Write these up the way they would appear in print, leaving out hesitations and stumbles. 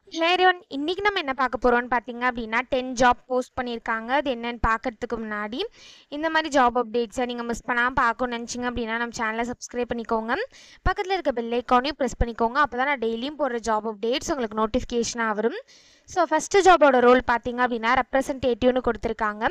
Hello everyone, இன்னைக்கு நம்ம என்ன பார்க்க போறோம்னு பார்த்தீங்க அப்படின்னா 10 ஜாப் போஸ்ட் பண்ணியிருக்காங்க. அது என்னன்னு பார்க்கறதுக்கு முன்னாடி இந்த மாதிரி ஜாப் அப்டேட்ஸை நீங்கள் மிஸ் பண்ணாமல் பார்க்கணும்னு நினச்சிங்க அப்படின்னா நம்ம சேனலை சப்ஸ்கிரைப் பண்ணிக்கோங்க. பக்கத்தில் இருக்க பெல் ஐக்கானையும் ப்ரெஸ் பண்ணிக்கோங்க. அப்போ தான் நான் டெய்லியும் போடுற ஜாப் அப்டேட்ஸ் உங்களுக்கு நோட்டிஃபிகேஷனாக வரும். ஸோ ஃபஸ்ட்டு ஜாபோட ரோல் பார்த்தீங்க அப்படின்னா ரெப்ரசன்டேட்டிவ்னு கொடுத்துருக்காங்க.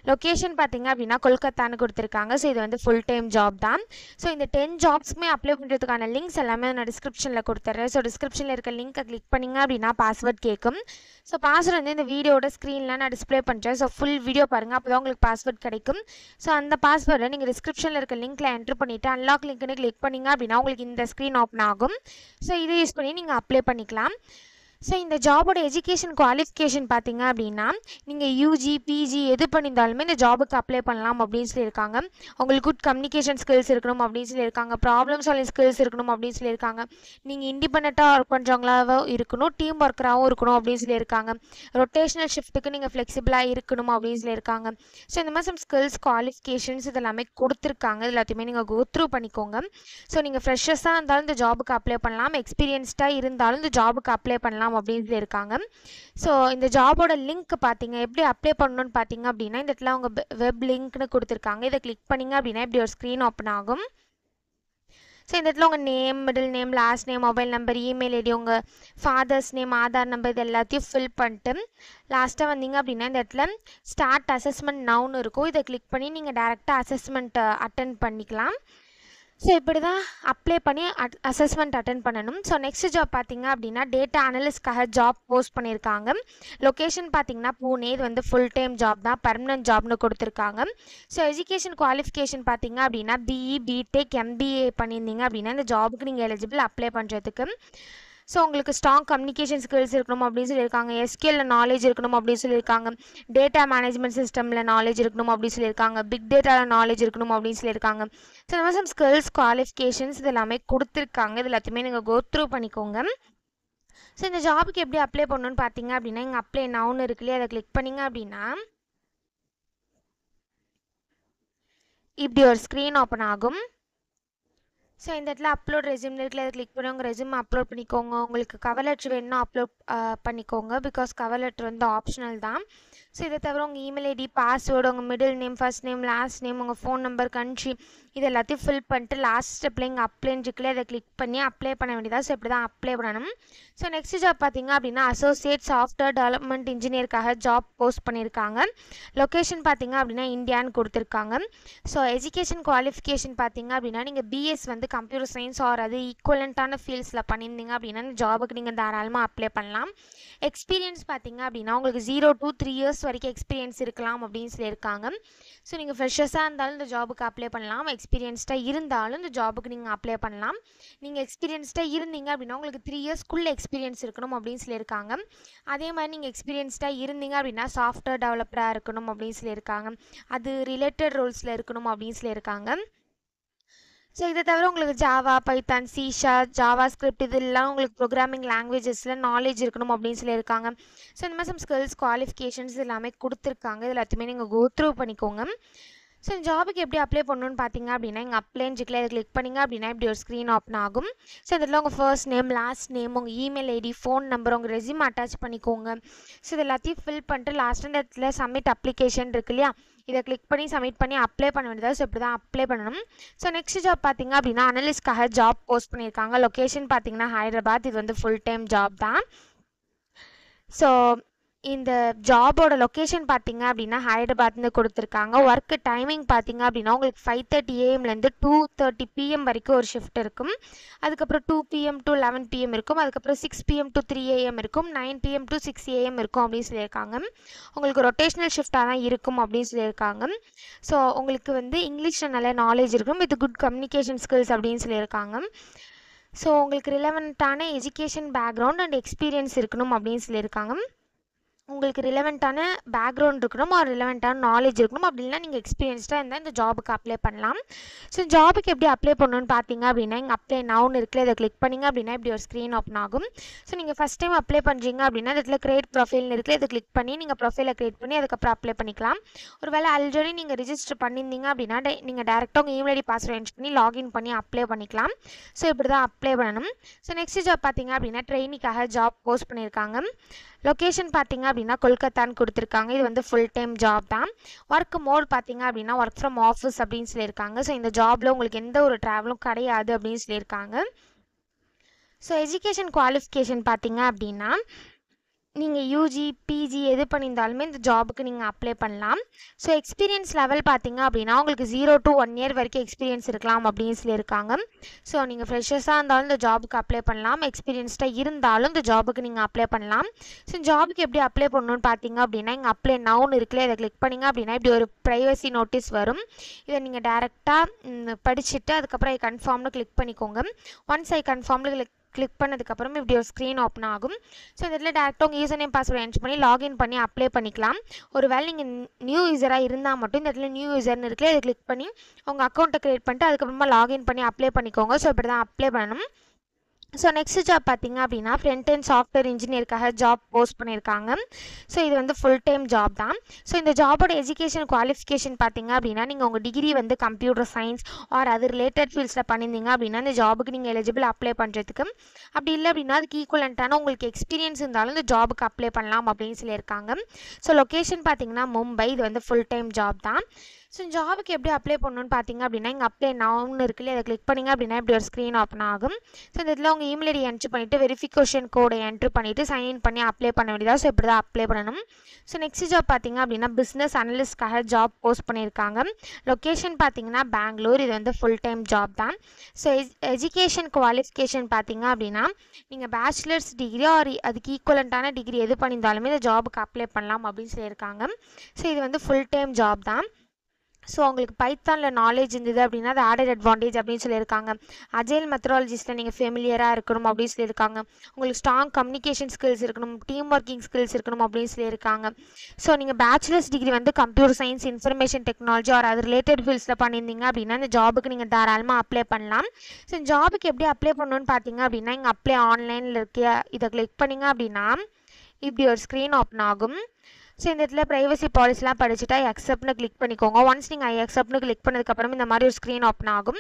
லொக்கேஷன் பார்த்தீங்க அப்படின்னா கொல்கத்தான்னு கொடுத்துருக்காங்க. ஸோ இது வந்து ஃபுல் டைம் ஜாப் தான். ஸோ இந்த 10 ஜாப்ஸ்க்குமே அப்ளை பண்ணுறதுக்கான லிங்க்ஸ் எல்லாமே நான் டிஸ்கிரிப்ஷனில் கொடுத்துட்றேன். ஸோ டிஸ்கிரிப்ஷனில் இருக்க லிங்க்கை கிளிக் பண்ணிங்க அப்படின்னா பாஸ்வேர்ட் கேட்கும். ஸோ பாஸ்வேர்ட் வந்து இந்த வீடியோட ஸ்க்ரீனில் நான் டிஸ்பிளே பண்ணுறேன். ஸோ ஃபுல் வீடியோ பாருங்கள், அப்போ தான் உங்களுக்கு பாஸ்வேர்ட் கிடைக்கும். ஸோ அந்த பாஸ்வேர்டை நீங்கள் டிஸ்கிரிப்ஷனில் இருக்க லிங்க்கில் என்ட்ரு பண்ணிவிட்டு அன்லாக் லிங்க்னு கிளிக் பண்ணிங்க அப்படின்னா உங்களுக்கு இந்த ஸ்க்ரீன் ஓப்பன் ஆகும். ஸோ இதை யூஸ் பண்ணி நீங்கள் அப்ளை பண்ணிக்கலாம். ஸோ இந்த ஜாபோட எஜுகேஷன் குவாலிஃபிகேஷன் பார்த்தீங்க அப்படின்னா நீங்கள் யூஜி பிஜி எது பண்ணியிருந்தாலுமே இந்த ஜாபுக்கு அப்ளை பண்ணலாம் அப்படின்னு சொல்லியிருக்காங்க. உங்களுக்கு குட் கம்யூனிகேஷன் ஸ்கில்ஸ் இருக்கணும் அப்படின்னு சொல்லியிருக்காங்க. ப்ராப்ளம் சால்விங் ஸ்கில்ஸ் இருக்கணும் அப்படின்னு சொல்லியிருக்காங்க. நீங்கள் இண்டிபெண்ட்டாக ஒர்க் பண்ணுறவங்களாகவும் இருக்கணும், டீம் ஒர்க்கராகவும் இருக்கணும் அப்படின்னு சொல்லியிருக்காங்க. ரொட்டேஷனல் ஷிஃப்ட்டுக்கு நீங்கள் ஃப்ளெக்சிபிளாக இருக்கணும் அப்படின்னு சொல்லியிருக்காங்க. ஸோ இந்த மாதிரி சம் ஸ்கில்ஸ் குவாலிஃபிகேஷன்ஸ் இதெல்லாமே கொடுத்துருக்காங்க. இது எல்லாத்தையுமே நீங்கள் கோ த்ரூ பண்ணிக்கோங்க. ஸோ நீங்கள் ஃப்ரெஷர்ஸாக இருந்தாலும் இந்த ஜாபுக்கு அப்ளை பண்ணலாம், எக்ஸ்பீரியன்ஸ்டாக இருந்தாலும் இந்த ஜாபுக்கு அப்ளை பண்ணலாம் அப்படின்னு சொல்லியிருக்காங்க. ஸோ இந்த ஜாபோட லிங்க் பார்த்தீங்க எப்படி அப்ளை பண்ணணும்னு பார்த்தீங்க அப்படின்னா இந்த இடத்துல அவங்க வெப் லிங்க்னு கொடுத்துருக்காங்க. இதை கிளிக் பண்ணிங்க அப்படின்னா இப்படி ஒரு ஸ்க்ரீன் ஓப்பன் ஆகும். ஸோ இந்த இடத்துல உங்கள் name, middle name, last name, mobile number, email ID, உங்கள் ஃபாதர்ஸ் நேம், ஆதார் நம்பர் இது எல்லாத்தையும் ஃபில் பண்ணிட்டு லாஸ்ட்டாக வந்தீங்க அப்படின்னா இந்த இடத்துல ஸ்டார்ட் அசஸ்மெண்ட் நவுன்னு இருக்கும். இதை கிளிக் பண்ணி நீங்கள் டேரெக்டாக அசஸ்மெண்ட் அட்டென்ட் பண்ணிக்கலாம். ஸோ இப்படி தான் அப்ளை பண்ணி அசஸ்மெண்ட் அட்டன் பண்ணணும். ஸோ நெக்ஸ்ட் ஜாப் பார்த்தீங்க அப்படின்னா டேட்டா அனலிஸ்ட்காக ஜாப் போஸ்ட் பண்ணியிருக்காங்க. லொக்கேஷன் பார்த்தீங்கன்னா பூனே. இது வந்து ஃபுல் டைம் ஜாப் தான், பர்மனன்ட் ஜாப்னு கொடுத்துருக்காங்க. ஸோ எஜுகேஷன் குவாலிஃபிகேஷன் பார்த்தீங்க அப்படின்னா பிஇ பிடெக் எம்பிஏ பண்ணியிருந்தீங்க அப்படின்னா இந்த ஜாபுக்கு நீங்கள் எலிஜிபிள் அப்ளை பண்ணுறதுக்கு. ஸோ உங்களுக்கு ஸ்ட்ராங் கம்யூனிகேஷன் ஸ்கில்ஸ் இருக்கணும் அப்படின்னு சொல்லியிருக்காங்க. எஸ்கியூஎல்ல நாலேஜ் இருக்கணும் அப்படின்னு சொல்லியிருக்காங்க. டேட்டா மேனேஜ்மெண்ட் சிஸ்டமில் நாலேஜ் இருக்கணும் அப்படின்னு சொல்லியிருக்காங்க. பிக் டேட்டாவில் நாலேஜ் இருக்கணும் அப்படின்னு சொல்லியிருக்காங்க. ஸோ இந்த மாதிரி சம் ஸ்கில்ஸ் குவாலிஃபிகேஷன்ஸ் இது எல்லாமே கொடுத்துருக்காங்க. இது எல்லாத்தையுமே நீங்கள் கோ த்ரூ பண்ணிக்கோங்க. ஸோ இந்த ஜாபுக்கு எப்படி அப்ளை பண்ணணும்னு பார்த்தீங்க அப்படின்னா இங்கே அப்ளை நவுன்னு இருக்கு இல்லையா, அதை கிளிக் பண்ணிங்க அப்படின்னா இப்படி ஒரு ஸ்க்ரீன் ஓப்பன் ஆகும். ஸோ இந்த இடத்துல அப்லோட் ரெஸ்யூம் இருக்குல்ல, அதை கிளிக் பண்ணி உங்கள் ரெஸ்யூம் அப்லோட் பண்ணிக்கோங்க. உங்களுக்கு கவர் லெட்ரு வேணும்னா அப்லோட் பண்ணிக்கோங்க. பிகாஸ் கவர் லெட்ரு வந்து ஆப்ஷனல் தான். ஸோ இதை தவிர உங்கள் இமெயில் ஐடி, பாஸ்வேர்டு, உங்கள் middle name, first name, last name, உங்கள் ஃபோன் நம்பர், கண்ட்ரி இது எல்லாத்தையும் ஃபில் பண்ணிட்டு லாஸ்ட் ஸ்டெப்பில் இங்கே அப்ளைன்னு இருக்குல்ல, அதை கிளிக் பண்ணி அப்ளை பண்ண வேண்டியதா. ஸோ இப்படி தான் அப்ளை பண்ணணும். ஸோ நெக்ஸ்ட் ஜாப் பார்த்தீங்க அப்படின்னா அசோசியேட் சாஃப்ட்வேர் டெவலப்மெண்ட் இன்ஜினியருக்காக ஜாப் போஸ்ட் பண்ணியிருக்காங்க. லொக்கேஷன் பார்த்தீங்க அப்படின்னா இந்தியான்னு கொடுத்துருக்காங்க. ஸோ எஜுகேஷன் குவாலிஃபிகேஷன் பார்த்தீங்க அப்படின்னா நீங்கள் பிஎஸ் வந்து கம்ப்யூட்டர் சயின்ஸ் ஆர் அது ஈக்குவலண்ட்டான ஃபீல்ட்ஸில் பண்ணியிருந்தீங்க அப்படின்னா இந்த ஜாபுக்கு நீங்கள் தாராளமாக அப்ளை பண்ணலாம். எக்ஸ்பீரியன்ஸ் பார்த்தீங்க அப்படின்னா உங்களுக்கு 0 to 3 years வரைக்கும் எக்ஸ்பீரியன்ஸ் இருக்கலாம் அப்படின்னு சொல்லியிருக்காங்க. ஸோ நீங்கள் ஃப்ரெஷர்ஸாக இருந்தாலும் இந்த ஜாபுக்கு அப்ளை பண்ணலாம், எக்ஸ்பீரியன்ஸ்டாக இருந்தாலும் இந்த ஜாபுக்கு நீங்கள் அப்ளை பண்ணலாம். நீங்கள் எக்ஸ்பீரியன்ஸ்டாக இருந்தீங்க அப்படின்னா உங்களுக்கு 3 yearsக்குள்ளே எக்ஸ்பீரியன்ஸ் இருக்கணும் அப்படின்னு சொல்லியிருக்காங்க. அதே மாதிரி நீங்கள் எக்ஸ்பீரியன்ஸ்டாக இருந்தீங்க அப்படின்னா சாஃப்ட்வேர் டெவலப்பராக இருக்கணும் அப்படின்னு சொல்லியிருக்காங்க. அது ரிலேட்டட் ரோல்ஸில் இருக்கணும் அப்படின்னு சொல்லியிருக்காங்க. ஸோ இதை தவிர உங்களுக்கு ஜாவா, பைத்தான், சிஷா, ஜாவா ஸ்கிரிப்ட் இதெல்லாம் உங்களுக்கு ப்ரோக்ராமிங் லாங்குவேஜஸில் நாலேஜ் இருக்கணும் அப்படின்னு சொல்லியிருக்காங்க. ஸோ இந்த மாதிரி சம் ஸ்கில்ஸ் குவாலிஃபிகேஷன்ஸ் எல்லாமே கொடுத்துருக்காங்க. இது எல்லாத்தையுமே நீங்கள் கோ த்ரூ பண்ணிக்கோங்க. ஸோ இந்த ஜாபுக்கு எப்படி அப்ளை பண்ணணும்னு பார்த்தீங்க அப்படின்னா இங்கே அப்ளைன்னு இருக்குல்ல, இதை கிளிக் பண்ணிங்க அப்படின்னா இப்படி ஒரு ஸ்க்ரீன் ஓப்பன் ஆகும். ஸோ இதில் உங்கள் ஃபர்ஸ்ட் நேம், லாஸ்ட் நேம், உங்கள் இமெயில் ஐடி, ஃபோன் நம்பர், உங்கள் ரெஸ்யூம் அட்டாச் பண்ணிக்கோங்க. ஸோ இது எல்லாத்தையும் ஃபில் பண்ணிட்டு லாஸ்ட் இந்த இடத்துல சப்மிட் அப்ளிகேஷன் இருக்கு இல்லையா, இதை கிளிக் பண்ணி சப்மிட் பண்ணி அப்ளை பண்ண வேண்டியதாக. ஸோ இப்படி தான் அப்ளை பண்ணணும். ஸோ நெக்ஸ்ட் ஜாப் பார்த்தீங்க அப்படின்னா அனலிஸ்ட்காக ஜாப் போஸ்ட் பண்ணியிருக்காங்க. லொக்கேஷன் பார்த்தீங்கன்னா ஹைதராபாத். இது வந்து ஃபுல் டைம் ஜாப் தான். ஸோ இந்த ஜாபோட லொக்கேஷன் பார்த்தீங்க அப்படின்னா ஹைதராபாத்னு கொடுத்துருக்காங்க. ஒர்க் டைமிங் பார்த்தீங்க அப்படின்னா உங்களுக்கு 5:30 AM to 2:30 PM வரைக்கும் ஒரு ஷிஃப்ட் இருக்கும். அதுக்கப்புறம் 2 PM to 11 PM இருக்கும். அதுக்கப்புறம் 6 PM to 3 AM இருக்கும். 9 PM to 6 AM இருக்கும் அப்படின்னு சொல்லியிருக்காங்க. உங்களுக்கு ரொட்டேஷனல் ஷிஃப்டாக தான் இருக்கும் அப்படின்னு சொல்லியிருக்காங்க. ஸோ உங்களுக்கு வந்து இங்கிலீஷில் நல்ல நாலேஜ் இருக்கும், வித் குட் கம்யூனிகேஷன் ஸ்கில்ஸ் அப்படின்னு சொல்லியிருக்காங்க. ஸோ உங்களுக்கு ரிலவெண்ட்டான எஜுகேஷன் பேக்ரவுண்ட் அண்ட் எக்ஸ்பீரியன்ஸ் இருக்கணும் அப்படின்னு சொல்லியிருக்காங்க. உங்களுக்கு ரிலவெண்ட்டான பேக்ரவுண்ட் இருக்கணும், ஒரு ரிலவெண்ட்டான நாலேஜ் இருக்கணும். அப்படி இல்லைனா நீங்கள் எக்ஸ்பீரியன்ஸ்டாக இருந்தால் இந்த ஜாபுக்கு அப்ளை பண்ணலாம். ஸோ ஜாபுக்கு எப்படி அப்ளை பண்ணணும்னு பார்த்தீங்க அப்படின்னா, இங்கே அப்ளை நவுன்னு இருக்குல்ல, இதை கிளிக் பண்ணிங்க அப்படின்னா இப்படி ஒரு ஸ்க்ரீன் ஓப்பன் ஆகும். ஸோ நீங்கள் ஃபஸ்ட் டைம் அப்ளை பண்ணுறீங்க அப்படின்னா இதில் கிரியேட் ப்ரொஃபைல்னு இருக்குல்ல, இதை கிளிக் பண்ணி நீங்கள் ப்ரொஃபைலை கிரியேட் பண்ணி அதுக்கப்புறம் அப்ளை பண்ணிக்கலாம். ஒரு வேளை ஆல்ரெடி நீங்கள் ரிஜிஸ்டர் பண்ணியிருந்தீங்க அப்படின்னா நீங்கள் டேரெக்டாக உங்கள் இமெயில் ஐடி பாஸ்வேர்ட் என்ட்ரு பண்ணி லாகின் பண்ணி அப்ளை பண்ணிக்கலாம். ஸோ இப்படி தான் அப்ளை பண்ணணும். ஸோ நெக்ஸ்ட் ஜாப் பார்த்தீங்க அப்படின்னா ட்ரெயினிக்காக ஜாப் போஸ்ட் பண்ணியிருக்காங்க. லொக்கேஷன் பார்த்தீங்க அப்படின்னா கொல்கத்தான்னு கொடுத்துருக்காங்க. இது வந்து ஃபுல் டைம் ஜாப் தான். ஒர்க் மோட் பார்த்தீங்க அப்படின்னா ஒர்க் ஃப்ரம் ஆஃபீஸ் அப்படின்னு சொல்லியிருக்காங்க. ஸோ இந்த ஜாபில் உங்களுக்கு எந்த ஒரு ட்ராவலும் கிடையாது அப்படின்னு சொல்லியிருக்காங்க. ஸோ எஜுகேஷன் குவாலிஃபிகேஷன் பார்த்தீங்க அப்படின்னா நீங்கள் யூஜி பிஜி எது பண்ணியிருந்தாலுமே இந்த ஜாபுக்கு நீங்கள் அப்ளை பண்ணலாம். ஸோ எக்ஸ்பீரியன்ஸ் லெவல் பார்த்தீங்க அப்படின்னா உங்களுக்கு 0 to 1 year வரைக்கும் எக்ஸ்பீரியன்ஸ் இருக்கலாம் அப்படின்னு சொல்லியிருக்காங்க. ஸோ நீங்கள் ஃப்ரெஷர்ஸாக இருந்தாலும் இந்த ஜாபுக்கு அப்ளை பண்ணலாம், எக்ஸ்பீரியன்ஸ்டாக இருந்தாலும் இந்த ஜாபுக்கு நீங்கள் அப்ளை பண்ணலாம். ஸோ ஜாபுக்கு எப்படி அப்ளை பண்ணணும்னு பார்த்தீங்க அப்படின்னா இங்கே அப்ளை நவுன்னு இருக்குல்ல, இதை கிளிக் பண்ணிங்க அப்படின்னா இப்படி ஒரு ப்ரைவசி நோட்டீஸ் வரும். இதை நீங்கள் டேரெக்டாக படிச்சுட்டு அதுக்கப்புறம் ஐ கன்ஃபார்ம்னு கிளிக் பண்ணிக்கோங்க. ஒன்ஸ் ஐ கன்ஃபார்ம்னு கிளிக் பண்ணதுக்கப்புறம் இப்படி ஒரு ஸ்க்ரீன் ஓப்பன் ஆகும். ஸோ இந்த இதில் டேரெக்டாக உங்கள் யூசர் நேம் பாஸ்வேர்ட் என்ட்ரு பண்ணி லாகின் பண்ணி அப்ளை பண்ணிக்கலாம். ஒரு வேளை நீங்கள் நியூ யூஸராக இருந்தால் மட்டும் இந்த இடத்துல நியூ யூசர்னு இருக்குல்ல, இதை கிளிக் பண்ணி உங்கள் அக்கௌண்ட்டை க்ரியேட் பண்ணிட்டு அதுக்கப்புறமா லாகின் பண்ணி அப்ளை பண்ணிக்கோங்க. ஸோ இப்படி தான் அப்ளை பண்ணணும். ஸோ நெக்ஸ்ட் ஜாப் பார்த்தீங்க அப்படின்னா ஃப்ரண்ட் அண்ட் சாஃப்ட்வேர் இன்ஜினியருக்காக ஜாப் போஸ்ட் பண்ணியிருக்காங்க. ஸோ இது வந்து ஃபுல் டைம் ஜாப் தான். ஸோ இந்த ஜாபோட எஜுகேஷன் குவாலிஃபிகேஷன் பார்த்தீங்க அப்படின்னா நீங்கள் உங்கள் டிகிரி வந்து கம்ப்யூட்டர் சயின்ஸ் ஆர் அது ரிலேட்டட் ஃபீல்ட்ஸில் பண்ணியிருந்தீங்க அப்படின்னா இந்த ஜாபுக்கு நீங்கள் எலிஜிபிள் அப்ளை பண்ணுறதுக்கு. அப்படி இல்லை அப்படின்னா அதுக்கு ஈக்குவலண்ட்டான உங்களுக்கு எக்ஸ்பீரியன்ஸ் இருந்தாலும் இந்த ஜாபுக்கு அப்ளை பண்ணலாம் அப்படின்னு சொல்லியிருக்காங்க. ஸோ லொக்கேஷன் பார்த்தீங்கன்னா மும்பை. இது வந்து ஃபுல் டைம் ஜாப் தான். ஸோ ஜாபுக்கு எப்படி அப்ளை பண்ணணும்னு பார்த்தீங்க அப்படின்னா இங்கே அப்ளை நவுன்னு இருக்குல்ல, அதை கிளிக் பண்ணிங்க அப்படின்னா இப்படி ஒரு ஸ்க்ரீன் ஓப்பன் ஆகும். ஸோ இந்த இதில் உங்கள் இமெயில் ஐடி என்ட்ரு பண்ணிவிட்டு வெரிஃபிகேஷன் கோடை என்ட்ரு பண்ணிவிட்டு சைன்இன் பண்ணி அப்ளை பண்ண வேண்டியதாக. ஸோ இப்படி தான் அப்ளை பண்ணணும். ஸோ நெக்ஸ்ட் ஜாப் பார்த்தீங்க அப்படின்னா பிஸ்னஸ் அனலிஸ்ட்காக ஜாப் போஸ்ட் பண்ணியிருக்காங்க. லொக்கேஷன் பார்த்தீங்கன்னா பெங்களூர். இது வந்து ஃபுல் டைம் ஜாப் தான். ஸோ எஜுகேஷன் குவாலிஃபிகேஷன் பார்த்தீங்க அப்படின்னா நீங்கள் பேச்சுலர்ஸ் டிகிரி ஆர் அதுக்கு ஈக்குவலண்ட்டான டிகிரி எது பண்ணியிருந்தாலுமே இந்த ஜாபுக்கு அப்ளை பண்ணலாம் அப்படின்னு சொல்லியிருக்காங்க. ஸோ இது வந்து ஃபுல் டைம் ஜாப் தான். ஸோ உங்களுக்கு பைத்தானில் நாலேஜ் இருந்தது அப்படின்னா அது ஆடட் அட்வான்டேஜ் அப்படின்னு சொல்லியிருக்காங்க. அஜைல் மெத்தடாலஜிஸில் நீங்கள் ஃபெமிலியராக இருக்கணும் அப்படின்னு சொல்லியிருக்காங்க. உங்களுக்கு ஸ்ட்ராங் கம்யூனிகேஷன் ஸ்கில்ஸ் இருக்கணும், டீம் ஒர்க்கிங் ஸ்கில்ஸ் இருக்கணும் அப்படின்னு சொல்லியிருக்காங்க. ஸோ நீங்கள் பேச்சுலர்ஸ் டிகிரி வந்து computer science information technology R அது ரிலேட்டட் ஃபீல்ட்ஸில் பண்ணியிருந்தீங்க அப்படின்னா இந்த ஜாபுக்கு நீங்கள் தாராளமாக அப்ளை பண்ணலாம். ஸோ ஜாபுக்கு எப்படி அப்ளை பண்ணணும்னு பார்த்தீங்க அப்படின்னா இங்கே அப்ளை ஆன்லைனில் இருக்க இதை கிளிக் பண்ணிங்க அப்படின்னா இப்படி ஒரு ஸ்க்ரீன் ஓப்பன் ஆகும். ஸோ இந்த இடத்துல ப்ரைவசி பாலிசிலாம் படிச்சுட்டு ஐ அக்செப்ட்னு கிளிக் பண்ணிக்கோங்க. ஒன்ஸ் நீங்கள் ஐ அக்செப்ட்னு கிளிக் பண்ணதுக்கப்புறம் இந்த மாதிரி ஒரு ஸ்க்ரீன் ஓப்பன் ஆகும்.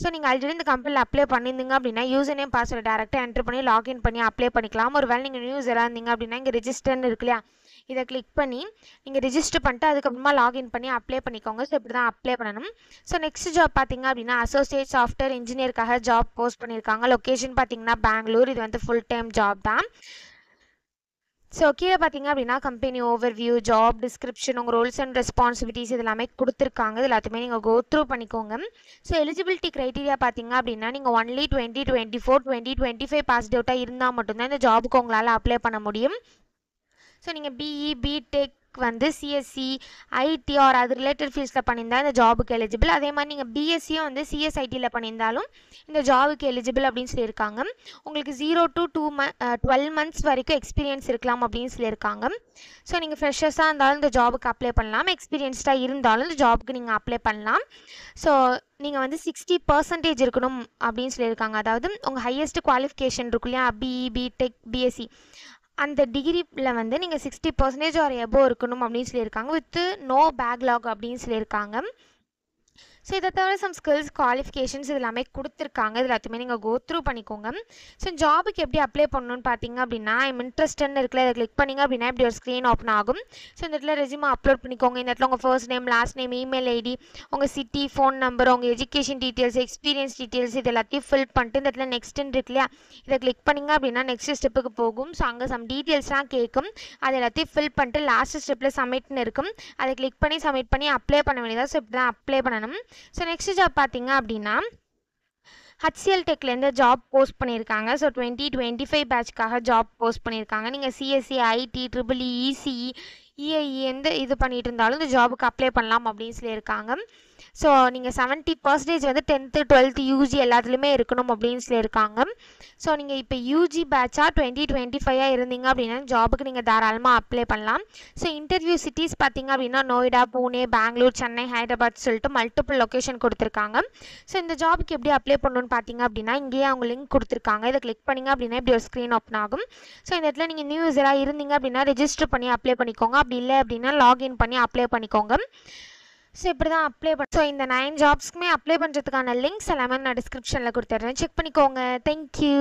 ஸோ நீங்கள் ஆல்ரெடி இந்த கம்பெனியில் அப்ளை பண்ணியிருந்தீங்க அப்படின்னா யூசர் நேம் பாஸ்வேர்டு டேரெக்டாக என்ட்ரு பண்ணி லாகின் பண்ணி அப்ளை பண்ணிக்கலாம். ஒரு வேளை நீங்கள் நியூ யூஸராக இருந்தீங்க அப்படின்னா இங்கே ரிஜிஸ்டர்னு இருக்கு இல்லையா, இதை கிளிக் பண்ணி நீங்கள் ரிஜிஸ்டர் பண்ணிட்டு அதுக்கப்புறமா லாகின் பண்ணி அப்ளை பண்ணிக்கோங்க. ஸோ இப்படி தான் அப்ளை பண்ணணும். ஸோ நெக்ஸ்ட் ஜாப் பார்த்தீங்க அப்படின்னா அசோசியேட் சாஃப்ட்வேர் இன்ஜினியருக்காக ஜாப் போஸ்ட் பண்ணியிருக்காங்க. லொக்கேஷன் பார்த்தீங்கன்னா பெங்களூர். இது வந்து ஃபுல் டைம் ஜாப் தான். ஸோ கீழே பார்த்தீங்க அப்படின்னா கம்பெனி ஓவர்வியூ, ஜாப் டிஸ்கிரிப்ஷன், உங்கள் ரோல்ஸ் அண்ட் ரெஸ்பான்சிபிலிட்டிஸ் இது எல்லாமே கொடுத்துருக்காங்க. இது எல்லாத்தையுமே நீங்கள் கோ த்ரூ பண்ணிக்கோங்க. ஸோ எலிஜிபிலிட்டி க்ரைட்டீரியா பார்த்தீங்க அப்படின்னா நீங்கள் ஒன்லி 2024 2025 பாஸ்ட் அவுட்டாக இருந்தால் மட்டும்தான் இந்த ஜாபுக்கு உங்களால் அப்ளை பண்ண முடியும். ஸோ நீங்கள் பிஇ பிடெக் வந்து சிஎஸ்சி ஐடி ஆர் அது ரிலேட்டட் ஃபீல்ட்ஸில் பண்ணியிருந்தால் இந்த ஜாபுக்கு எலிஜிபிள். அதே மாதிரி நீங்கள் பிஎஸ்சியும் வந்து சிஎஸ்ஐடியில் பண்ணியிருந்தாலும் இந்த ஜாபுக்கு எலிஜிபிள் அப்படின்னு சொல்லியிருக்காங்க. உங்களுக்கு 0 to 12 months வரைக்கும் எக்ஸ்பீரியன்ஸ் இருக்கலாம் அப்படின்னு சொல்லியிருக்காங்க. ஸோ நீங்கள் ஃப்ரெஷர்ஸாக இருந்தாலும் இந்த ஜாபுக்கு அப்ளை பண்ணலாம், எக்ஸ்பீரியன்ஸ்டாக இருந்தாலும் இந்த ஜாபுக்கு நீங்கள் அப்ளை பண்ணலாம். ஸோ நீங்கள் வந்து 60% இருக்கணும் அப்படின்னு சொல்லியிருக்காங்க. அதாவது உங்கள் ஹையஸ்ட் குவாலிஃபிகேஷன் இருக்கு இல்லையா, பிஇ பிடெக் பிஎஸ்சி அந்த டிகிரியில் வந்து நீங்கள் 60% ஆர் எபோவ் இருக்கணும் அப்படின்னு சொல்லியிருக்காங்க. வித் நோ பேக்லாக் அப்படின்னு சொல்லியிருக்காங்க. ஸோ இதை தவிர சம் ஸ்கில்ஸ் குவாலிஃபிகேஷன்ஸ் இது எல்லாமே கொடுத்துருக்காங்க. இது எல்லாத்தையுமே நீங்கள் கோ த்ரூ பண்ணிக்கோங்க. ஸோ ஜாபுக்கு எப்படி அப்ளை பண்ணணும்னு பார்த்தீங்க அப்படின்னா ஐம் இன்ட்ரெஸ்ட்னு இருக்குல்ல, இதை கிளிக் பண்ணிங்க அப்படின்னா இப்படி ஒரு ஸ்க்ரீன் ஓப்பன் ஆகும். ஸோ இந்த இடத்துல ரெஸ்யூமே அப்லோட் பண்ணிக்கோங்க. இந்த இடத்துல உங்கள் first name, last name, email ID, உங்கள் சிட்டி, ஃபோன் நம்பர், உங்கள் எஜுகேஷன் டீட்டெயில்ஸ், எக்ஸ்பீரியன்ஸ் டீட்டெயில்ஸ் இது எல்லாத்தையும் ஃபில் பண்ணிட்டு இந்த இடத்துல நெக்ஸ்ட்னு இருக்கு இல்லையா, இதை கிளிக் பண்ணிங்க அப்படின்னா நெக்ஸ்ட் ஸ்டெப்புக்கு போகும். ஸோ அங்கே சம் டீட்டெயில்ஸ்லாம் கேட்கும். அது எல்லாத்தையும் ஃபில் பண்ணிட்டு லாஸ்ட் ஸ்டெப்பில் சப்மிட்னு இருக்கும். அதை கிளிக் பண்ணி சப்மிட் பண்ணி அப்ளை பண்ண வேண்டியதாக. ஸோ இப்படி தான் அப்ளை பண்ணணும். ஸோ நெக்ஸ்ட் ஜாப் பார்த்தீங்க அப்படின்னா HCL டெக்லேருந்து ஜாப் போஸ்ட் பண்ணியிருக்காங்க. ஸோ 2025 பேட்ச்க்காக ஜாப் போஸ்ட் பண்ணியிருக்காங்க. நீங்கள் CSC IT EEE ECE EIE எந்த இது பண்ணிட்டு இருந்தாலும் இந்த ஜாபுக்கு அப்ளை பண்ணலாம் அப்படின்னு சொல்லியிருக்காங்க. ஸோ நீங்கள் 70% வந்து 10th 12th யூஜி எல்லாத்துலேயுமே இருக்கணும் அப்படின்னு சொல்லியிருக்காங்க. ஸோ நீங்கள் இப்போ யூஜி பேட்சாக 2025 இருந்தீங்க அப்படின்னா ஜாபுக்கு நீங்கள் தாராளமாக அப்ளை பண்ணலாம். ஸோ இன்டர்வியூ சிட்டிஸ் பார்த்தீங்க அப்படின்னா நோய்டா, பூனே, பெங்களூர், சென்னை, ஹைதராபாத் சொல்லிட்டு மல்டிபிள் லொக்கேஷன் கொடுத்துருக்காங்க. ஸோ இந்த ஜாபுக்கு எப்படி அப்ளை பண்ணணும்னு பார்த்தீங்க அப்படின்னா இங்கேயே அவங்க லிங்க் கொடுத்துருக்காங்க. இதை கிளிக் பண்ணிங்க அப்படின்னா இப்படி ஒரு ஸ்க்ரீன் ஓப்பன் ஆகும். ஸோ இந்த இடத்துல நீங்கள் நியூ யூஸராக இருந்தீங்க அப்படின்னா ரெஜிஸ்டர் பண்ணி அப்ளை பண்ணிக்கோங்க. அப்படி இல்லை அப்படின்னா லாகின் பண்ணி அப்ளை பண்ணிக்கோங்க. ஸோ இப்படி தான் அப்ளை ஸோ இந்த 9 ஜாப்ஸ்க்குமே அப்ளை பண்ணுறதுக்கான லிங்க்ஸ் எல்லாமே நான் டிஸ்கிரிப்ஷனில் கொடுத்துட்றேன். செக் பண்ணிக்கோங்க. தேங்க்யூ.